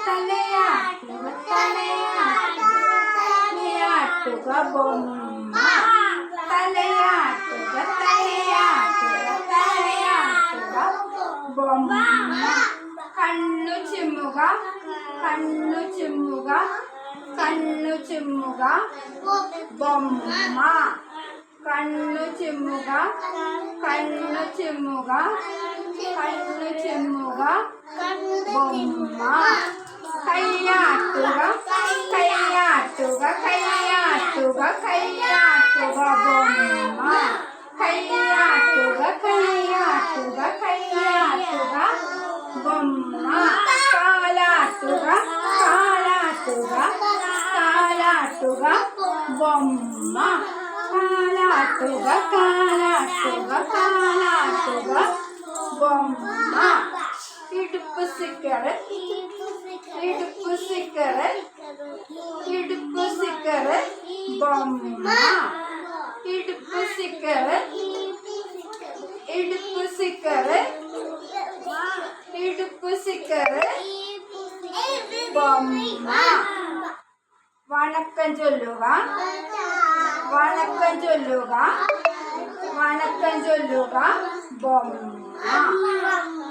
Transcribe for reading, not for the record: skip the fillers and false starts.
തലയാട്ടുക തലയാട്ടുക ബൊമ്മ തലയാട്ടുക തലയാട്ടുക ബൊമ്മ കണ്ണു ചിമ്മുക കണ്ണു ചിമ്മുക കണ്ണു ചിമ്മുക ബൊമ്മ കണ്ണു ചിമ്മുക കണ്ണു ചിമ്മുക കണ്ണു ചിമ്മുക ബൊമ്മ കയ്യാട്ടുക കയ്യാട്ടുക കയ്യാട്ടുക കയ്യാട്ടുക ബൊമ്മ കയ്യാട്ടുക കയ്യാട്ടുക കയ്യാട്ടുക ബൊമ്മ കാലാട്ടുക കാലാട്ടുക കാലാട്ടുക ബൊമ്മ കാലാട്ടുക കാലാട്ടുക കാലാട്ടുക ബൊമ്മ ഇടുപ്പ് സിക്കറ് ഇടുപ്പ് സിക്കറ് ഇടുപ്പ് സിക്കറ് ബൊമ്മ ഇടുപ്പ് സിക്കറ് ഇടുപ്പ് സിക്കറ് ഇടുപ്പ് സിക്കറ് ബൊമ്മ വണക്കം ചൊല്ലുക വണക്കം ചൊല്ലുക വണക്കം ചൊല്ലുക ബൊമ്മ